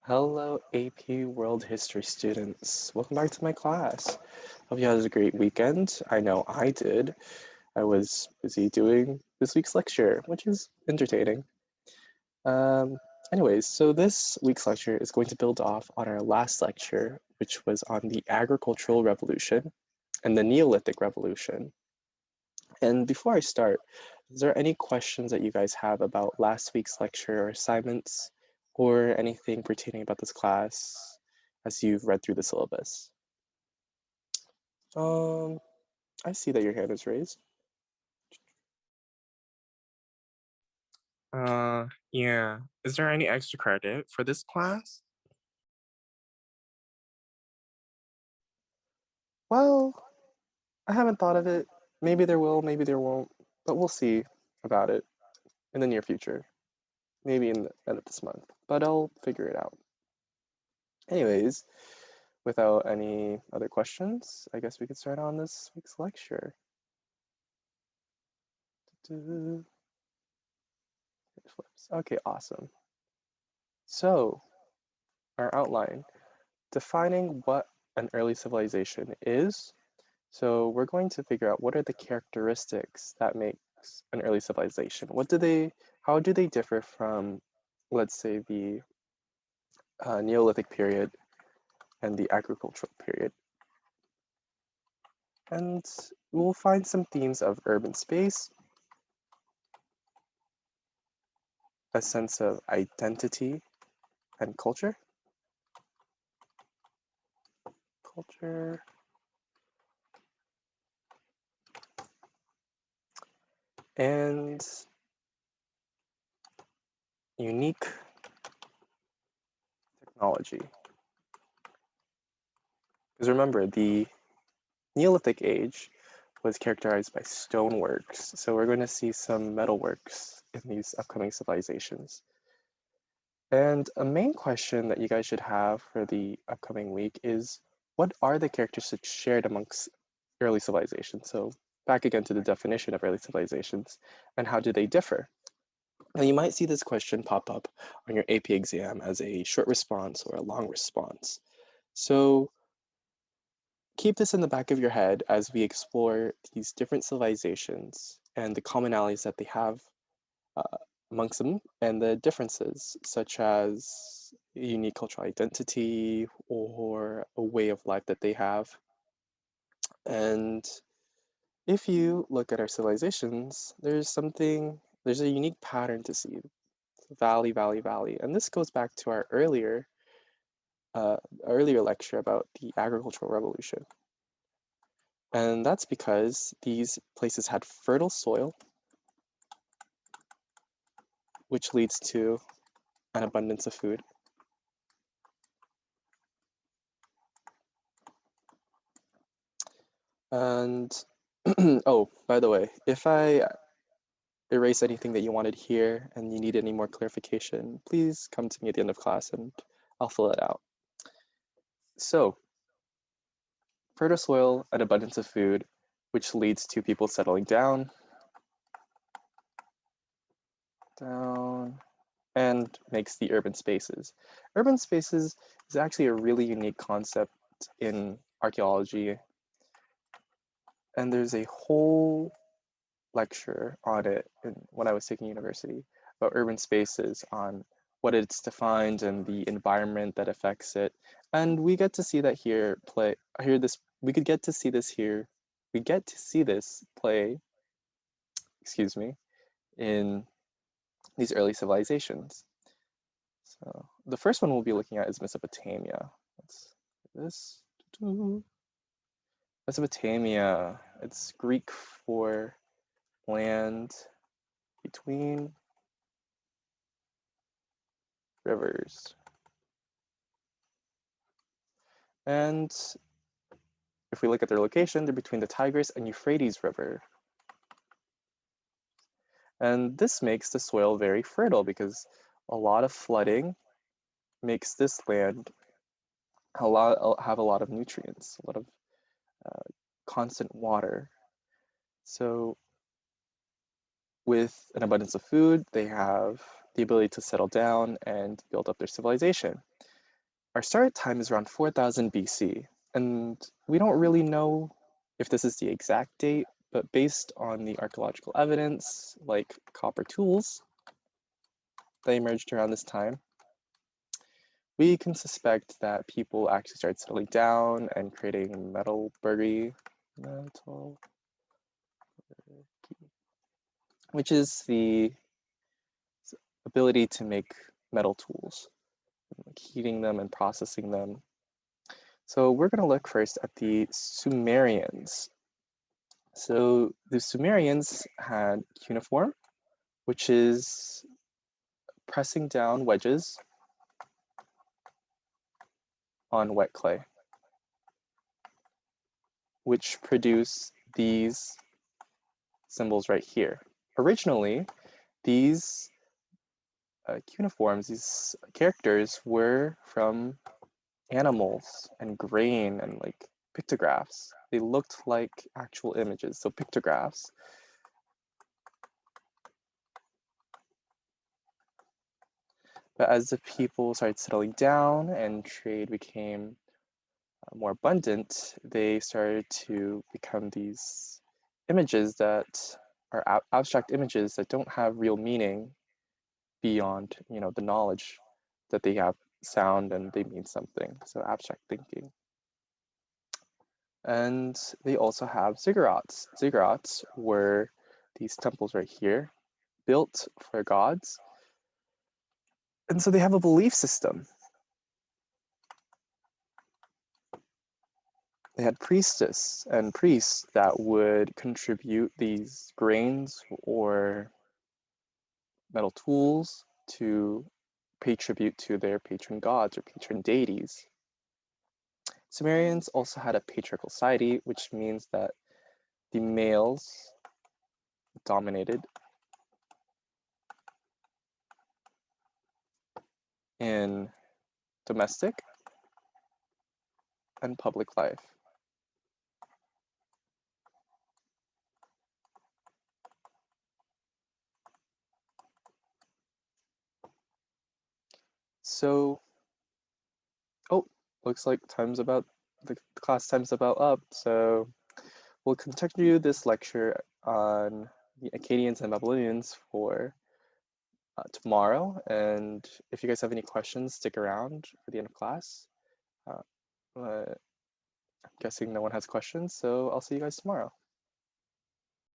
Hello, AP World History students. Welcome back to my class. Hope you had a great weekend. I know I did. I was busy doing this week's lecture, which is entertaining. Um, Anyways, so this week's lecture is going to build off on our last lecture, which was on the agricultural revolution and the Neolithic revolution. And before I start, is there any questions that you guys have about last week's lecture or assignments or anything pertaining about this class as you've read through the syllabus? Um, I see that your hand is raised. Yeah. Is there any extra credit for this class? Well, I haven't thought of it. Maybe there will, maybe there won't, but we'll see about it in the near future. Maybe in the end of this month, but I'll figure it out. Anyways, without any other questions, I guess we could start on this week's lecture. Okay, awesome. So, our outline, defining what an early civilization is. So we're going to figure out what are the characteristics that makes an early civilization. How do they differ from, let's say, the Neolithic period and the agricultural period? And we'll find some themes of urban space, a sense of identity and culture, and unique technology. Because remember, the Neolithic age was characterized by stoneworks, so we're going to see some metalworks in these upcoming civilizations. And a main question that you guys should have for the upcoming week is, what are the characteristics shared amongst early civilizations? So back again to the definition of early civilizations, and how do they differ? Now you might see this question pop up on your AP exam as a short response or a long response. So keep this in the back of your head as we explore these different civilizations and the commonalities that they have uh, amongst them and the differences, such as a unique cultural identity or a way of life that they have. And if you look at our civilizations, there's a unique pattern to see. Valley, valley, valley. And this goes back to our uh, earlier lecture about the agricultural revolution. And that's because these places had fertile soil, which leads to an abundance of food. And oh, by the way, if I erase anything that you wanted here and you need any more clarification, please come to me at the end of class and I'll fill it out. So, fertile soil and abundance of food, which leads to people settling down, and makes the urban spaces. Urban spaces is actually a really unique concept in archaeology, and there's a whole lecture on it when I was taking university about urban spaces, on what it's defined and the environment that affects it. And we get to see that here play here this we could get to see this here. We get to see this play, excuse me, in these early civilizations. So the first one we'll be looking at is Mesopotamia. Let's this Mesopotamia. It's Greek for land between rivers. And if we look at their location, they're between the Tigris and Euphrates River. And this makes the soil very fertile because a lot of flooding makes this land have a lot of nutrients, a lot of constant water. So with an abundance of food, they have the ability to settle down and build up their civilization. Our start time is around 4000 BC, and we don't really know if this is the exact date, but based on the archaeological evidence, like copper tools that emerged around this time, we can suspect that people actually started settling down and creating metalworking, which is the ability to make metal tools, like heating them and processing them. So we're going to look first at the Sumerians. So the Sumerians had cuneiform, which is pressing down wedges on wet clay, which produce these symbols right here. Originally, these cuneiforms, these characters were from animals and grain and like pictographs. They looked like actual images, so pictographs. But as the people started settling down and trade became more abundant, they started to become these images that are abstract images that don't have real meaning beyond, the knowledge that they have sound and they mean something. So abstract thinking. And they also have ziggurats. Ziggurats were these temples right here, built for gods. And so they have a belief system. They had priestess and priests that would contribute these grains or metal tools to pay tribute to their patron gods or patron deities. Sumerians also had a patriarchal society, which means that the males dominated in domestic and public life. So, oh, looks like the class time's about up. So we'll continue this lecture on the Akkadians and Babylonians for tomorrow. And if you guys have any questions, stick around for the end of class. I'm guessing no one has questions, so I'll see you guys tomorrow.